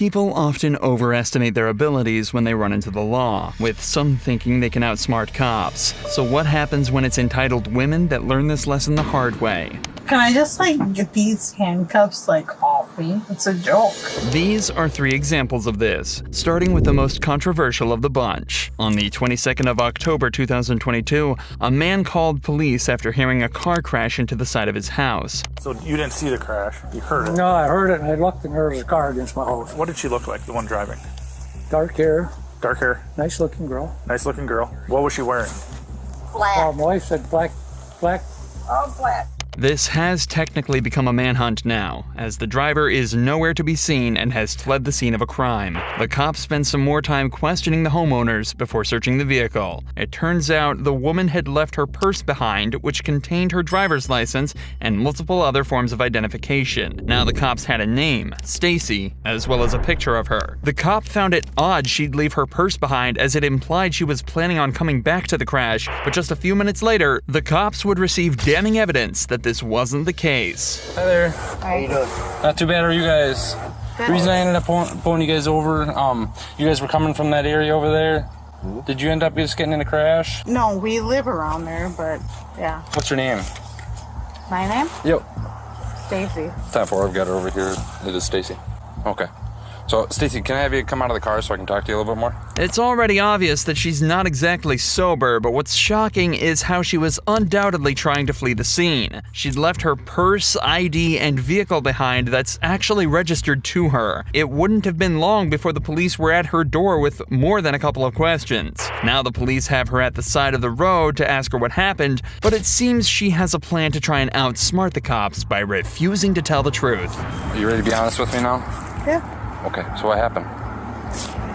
People often overestimate their abilities when they run into the law, with some thinking they can outsmart cops. So what happens when it's entitled women that learn this lesson the hard way? Can I just, get these handcuffs, off me? It's a joke. These are 3 examples of this, starting with the most controversial of the bunch. On the 22nd of October 2022, a man called police after hearing a car crash into the side of his house. So you didn't see the crash? You heard it? No, I heard it and I looked and there was a car against my house. What did she look like, the one driving? Dark hair, Dark hair? nice looking girl. Nice looking girl. What was she wearing? Black. My wife said black. All black. This has technically become a manhunt now, as the driver is nowhere to be seen and has fled the scene of a crime. The cops spend some more time questioning the homeowners before searching the vehicle. It turns out the woman had left her purse behind, which contained her driver's license and multiple other forms of identification. Now the cops had a name, Stacy, as well as a picture of her. The cop found it odd she'd leave her purse behind, as it implied she was planning on coming back to the crash, but just a few minutes later, the cops would receive damning evidence that this wasn't the case. Hi there. How you doing? Not too bad, are you guys? The reason I ended up pulling you guys over, you guys were coming from that area over there. Did you end up just getting in a crash? No, we live around there, but yeah. What's your name? My name? Yep. Stacy. 10-4, I've got her over here. It is Stacy. Okay. So, Stacy, can I have you come out of the car so I can talk to you a little bit more? It's already obvious that she's not exactly sober, but what's shocking is how she was undoubtedly trying to flee the scene. She'd left her purse, ID, and vehicle behind that's actually registered to her. It wouldn't have been long before the police were at her door with more than a couple of questions. Now the police have her at the side of the road to ask her what happened, but it seems she has a plan to try and outsmart the cops by refusing to tell the truth. Are you ready to be honest with me now? Yeah. Okay, so what happened?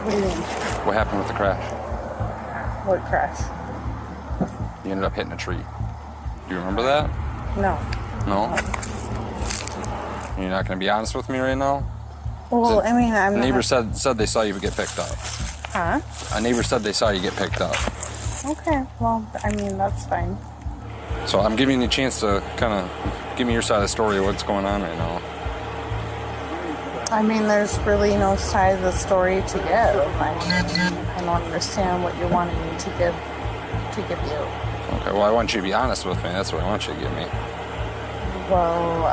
What do you mean? What happened with the crash? What crash? You ended up hitting a tree. Do you remember that? No. No? You're not going to be honest with me right now? Well, I mean, I'm A not... neighbor said they saw you get picked up. Huh? A neighbor said they saw you get picked up. Okay, well, I mean, that's fine. So I'm giving you a chance to kind of give me your side of the story of what's going on right now. I mean, there's really no side of the story to give. I don't understand what you're wanting me to give you. Okay, well, I want you to be honest with me. That's what I want you to give me. Well,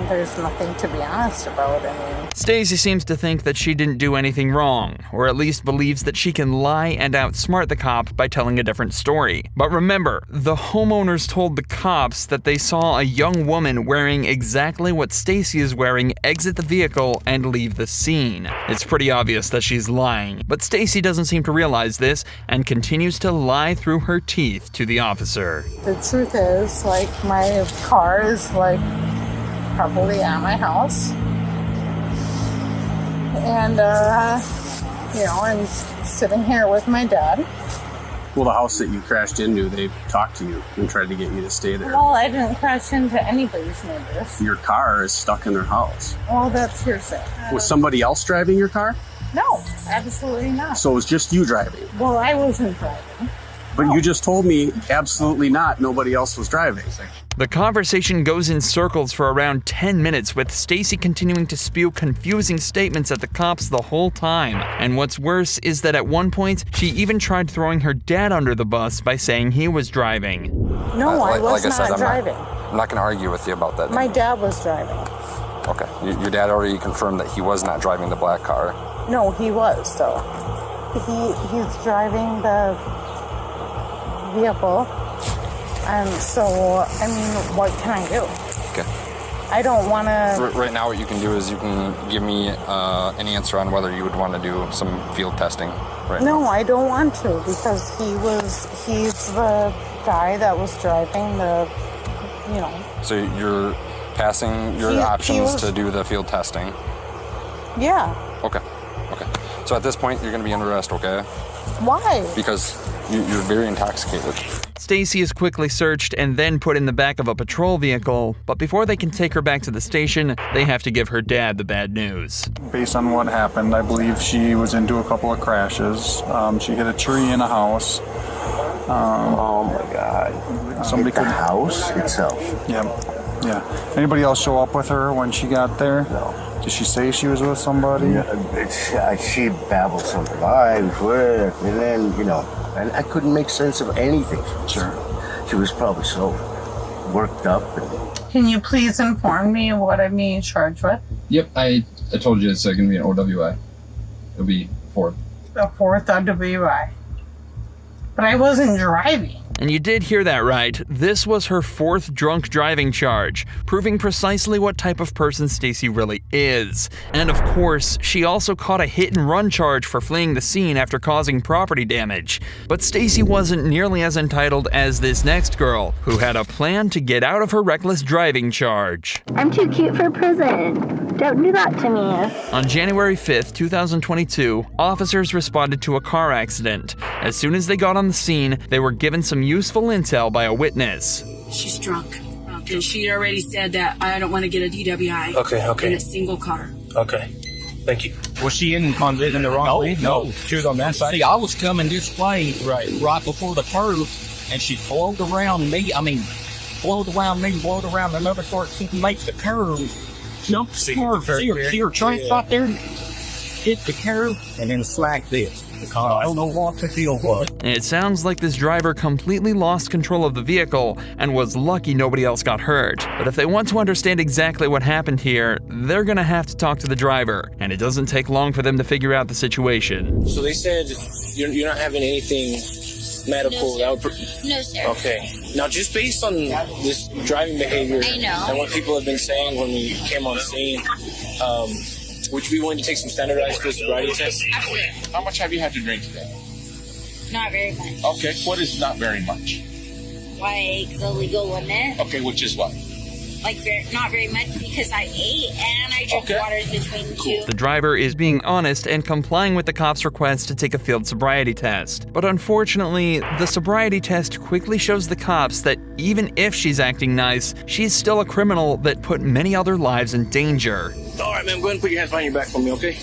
there's nothing to be honest about. I mean, Stacy seems to think that she didn't do anything wrong, or at least believes that she can lie and outsmart the cop by telling a different story. But remember, the homeowners told the cops that they saw a young woman wearing exactly what Stacy is wearing exit the vehicle and leave the scene. It's pretty obvious that she's lying, but Stacy doesn't seem to realize this and continues to lie through her teeth to the officer. the truth is, my car is, probably at my house. And, I'm sitting here with my dad. Well, the house that you crashed into, they talked to you and tried to get you to stay there. Well, I didn't crash into anybody's neighbors. Your car is stuck in their house. Well, that's hearsay. Was somebody else driving your car? No, absolutely not. So it was just you driving? Well, I wasn't driving. But you just told me absolutely not, nobody else was driving. The conversation goes in circles for around 10 minutes, with Stacy continuing to spew confusing statements at the cops the whole time. And what's worse is that at one point, she even tried throwing her dad under the bus by saying he was driving. No, I was like I said, not driving. I'm not going to argue with you about that. My dad was driving. Okay, your dad already confirmed that he was not driving the black car. No, he was, though. He's driving the vehicle. And so, I mean, what can I do? Okay. I don't want to... Right now, what you can do is you can give me an answer on whether you would want to do some field testing right now. No, I don't want to, because he's the guy that was driving the, So you're passing your options to do the field testing? Yeah. Okay. So at this point, you're going to be under arrest, okay? Why? Because you're very intoxicated. Stacy is quickly searched and then put in the back of a patrol vehicle, but before they can take her back to the station, they have to give her dad the bad news. Based on what happened, I believe she was into a couple of crashes. She hit a tree in a house. Oh my God. Somebody The house itself. Yeah. Anybody else show up with her when she got there? No. Did she say she was with somebody? She babbled something. We're, and then, you know, and I couldn't make sense of anything. Sure. She was probably so worked up. Can you please inform me what I'm being charged with? Yep, I told you it's going to be an OWI. It'll be 4th. The 4th OWI. But I wasn't driving. And you did hear that right. This was her 4th drunk driving charge, proving precisely what type of person Stacy really is. And of course, she also caught a hit and run charge for fleeing the scene after causing property damage. But Stacy wasn't nearly as entitled as this next girl, who had a plan to get out of her reckless driving charge. I'm too cute for prison. Don't do that to me. On January 5th, 2022, officers responded to a car accident. As soon as they got on the scene, they were given some useful intel by a witness. She's drunk, and she already said that I don't want to get a DWI in a single car. Okay, thank you. Was she in the wrong lane? No, she was on that side. See, I was coming this way right before the curve, and she blowed around me. Blowed around another car to make the curve. Jump the curve. See her train stop there, hit the curve, and then slack this. I don't know what the deal was. And it sounds like this driver completely lost control of the vehicle and was lucky nobody else got hurt. But if they want to understand exactly what happened here, they're gonna have to talk to the driver, and it doesn't take long for them to figure out the situation. So they said you're not having anything medical? No, sir. Okay. Now, just based on this driving behavior and what people have been saying when we came on scene, would you be willing to take some standardized sobriety tests? Absolutely. How much have you had to drink today? Not very much. Okay, what is not very much? Like the legal limit. Okay, which is what? Like not very much because I ate and I drank water between the two. The driver is being honest and complying with the cop's request to take a field sobriety test. But unfortunately, the sobriety test quickly shows the cops that even if she's acting nice, she's still a criminal that put many other lives in danger. All right, man, go ahead and put your hands behind your back for me, okay?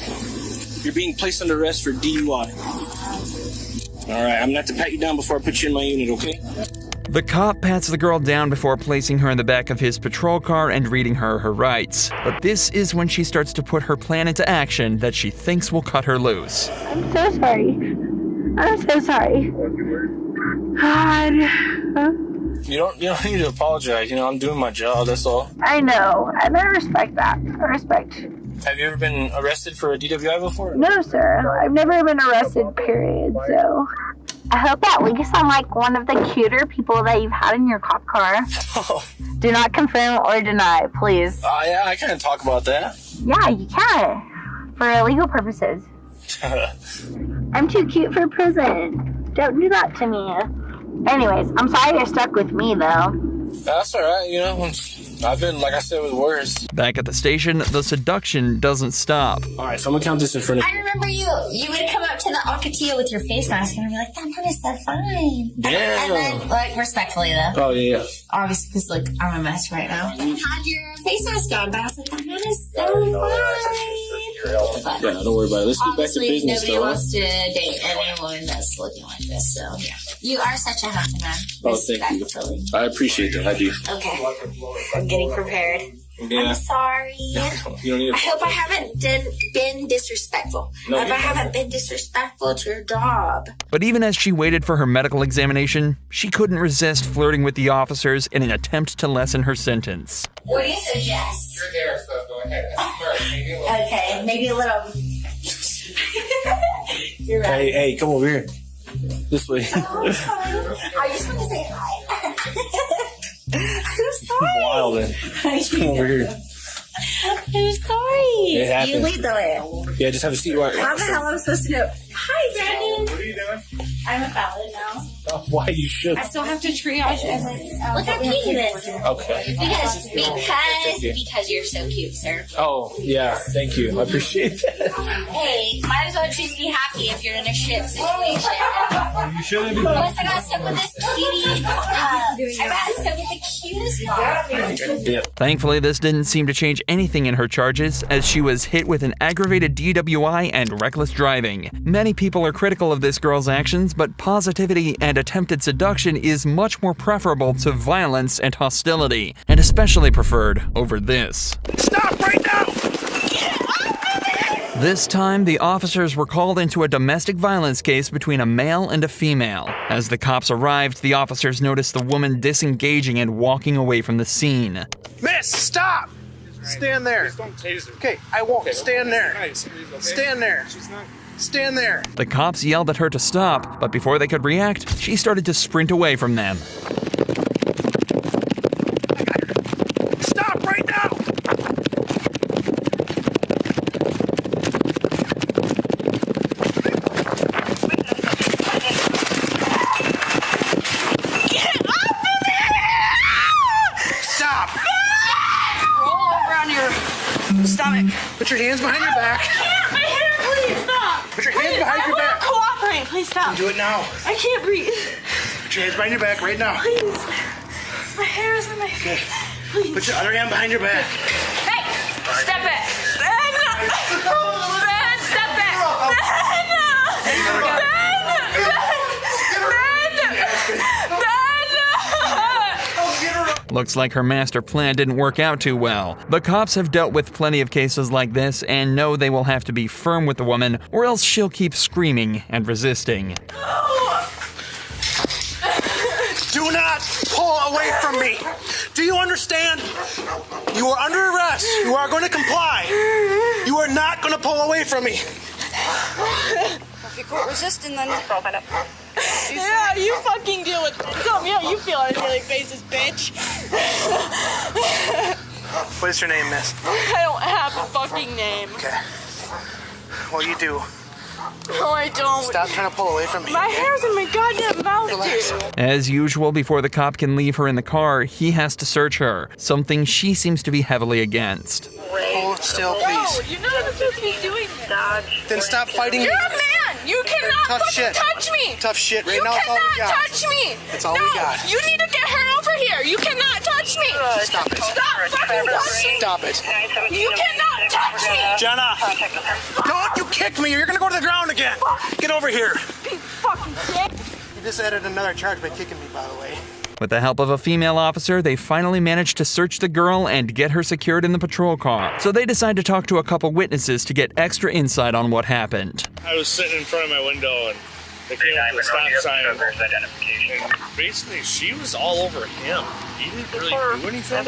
You're being placed under arrest for DUI. All right, I'm gonna have to pat you down before I put you in my unit, okay? The cop pats the girl down before placing her in the back of his patrol car and reading her rights. But this is when she starts to put her plan into action that she thinks will cut her loose. I'm so sorry. I'm so sorry. God. You don't need to apologize. You know, I'm doing my job, that's all. I know, and I respect that. I respect. Have you ever been arrested for a DWI before? No, sir. I've never been arrested, period, so... I hope at least I'm like one of the cuter people that you've had in your cop car. Do not confirm or deny, please. Yeah, I can't talk about that. Yeah, you can. For legal purposes. I'm too cute for prison. Don't do that to me. Anyways, I'm sorry you're stuck with me, though. That's alright, you know. I've been, like I said, with worse. Back at the station, the seduction doesn't stop. Alright, so I'm gonna count this in front of you. I remember you would come up to the Alcatillo with your face mask and I'd be like, that man is so fine. Yeah. And then, like, respectfully, though. Oh, yeah. Obviously, because, like, I'm a mess right now. You had your face mask on, but I was like, that man is so fine. Yeah, don't worry about it. Let's get back to business, Nobody though. wants to date anyone that's looking like this, so, yeah. You are such a handsome man. Oh, thank you. I appreciate that. I do. Okay. I'm getting prepared. Yeah. I'm sorry. You don't need I hope I haven't been disrespectful. No, I hope I haven't been disrespectful to your job. But even as she waited for her medical examination, she couldn't resist flirting with the officers in an attempt to lessen her sentence. What do you suggest? You're there, so go ahead. Okay, maybe a little. You're right. Hey, come over here. This way. Oh, sorry. I just want to say hi. I'm sorry. Wild, then. Come over here. I'm sorry. It happens. You lead the way. Yeah, just have a seat right. How the hell am I supposed to know? Hi, Brandon. What are you doing? I'm a valid now. Oh, why you should? I still have to triage and look how cute he is. Okay. Because you're so cute, sir. Oh, yeah. Thank you. I appreciate that. Hey, might as well just be happy if you're in a shit situation. You shouldn't be. Plus, I got stuck with this cutie. I got stuck with the cutest one. Yeah. Thankfully, this didn't seem to change anything in her charges, as she was hit with an aggravated DWI and reckless driving. Many people are critical of this girl's actions, but positivity and attempted seduction is much more preferable to violence and hostility, and especially preferred over this. Stop right now! This time, the officers were called into a domestic violence case between a male and a female. As the cops arrived, the officers noticed the woman disengaging and walking away from the scene. Miss, stop! Stand there. Okay, I won't. Stand there. Stand there. Stand there. The cops yelled at her to stop, but before they could react, she started to sprint away from them. Stop right now! Get off of me! Stop! Roll over on your stomach. Put your hands behind your back. My hair, please stop. Put your hands behind your back. I want to cooperate. Please stop. Do it now. I can't breathe. Put your hands behind your back right now. Please. My hair is in my face. Please. Put your other hand behind your back. Hey, step it. Ben, step it. Looks like her master plan didn't work out too well. The cops have dealt with plenty of cases like this and know they will have to be firm with the woman or else she'll keep screaming and resisting. Do not pull away from me. Do you understand? You are under arrest. You are going to comply. You are not going to pull away from me. If you quit resisting, then yeah, you fucking deal with it. Tell me how you feel on a daily basis, bitch. What is your name, miss? I don't have a fucking name. Okay. Well, you do. No, I don't. Stop trying to pull away from me. My hair's in my goddamn mouth, dude. As usual, before the cop can leave her in the car, he has to search her, something she seems to be heavily against. Hold still, please. No, you're not supposed to be doing that. Then stop fighting me. You're a man. You cannot Tough fucking shit. touch me. Tough shit. Right You now, it's all we cannot got. touch me. It's all no, we got. You need to get her over here. You cannot touch me. Stop it. Stop fucking touching me. Stop it. You cannot touch me. Jenna, don't you kick me or you're going to go to the ground again. Get over here. You fucking dick. You just added another charge by kicking me, by the way. With the help of a female officer, they finally managed to search the girl and get her secured in the patrol car. So they decide to talk to a couple witnesses to get extra insight on what happened. I was sitting in front of my window and they came up with a stop sign. And basically, she was all over him. He didn't really do anything.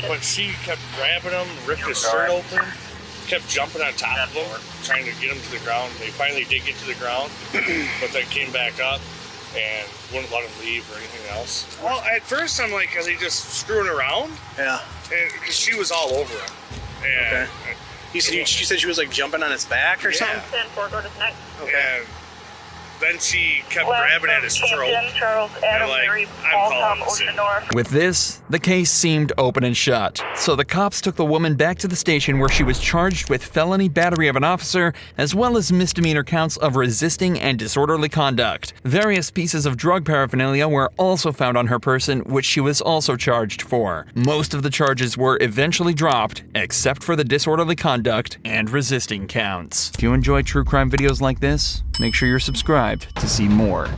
But she kept grabbing him, ripped his shirt open, kept jumping on top of him, trying to get him to the ground. They finally did get to the ground, but then came back up and wouldn't let him leave or anything else. Well, at first I'm like, are they just screwing around? Yeah. Because she was all over him. And okay. She said she was like jumping on his back or something? Okay. And then she kept grabbing at his throat. And like, I'm calling this in. With this, the case seemed open and shut. So the cops took the woman back to the station where she was charged with felony battery of an officer, as well as misdemeanor counts of resisting and disorderly conduct. Various pieces of drug paraphernalia were also found on her person, which she was also charged for. Most of the charges were eventually dropped, except for the disorderly conduct and resisting counts. If you enjoy true crime videos like this, make sure you're subscribed to see more.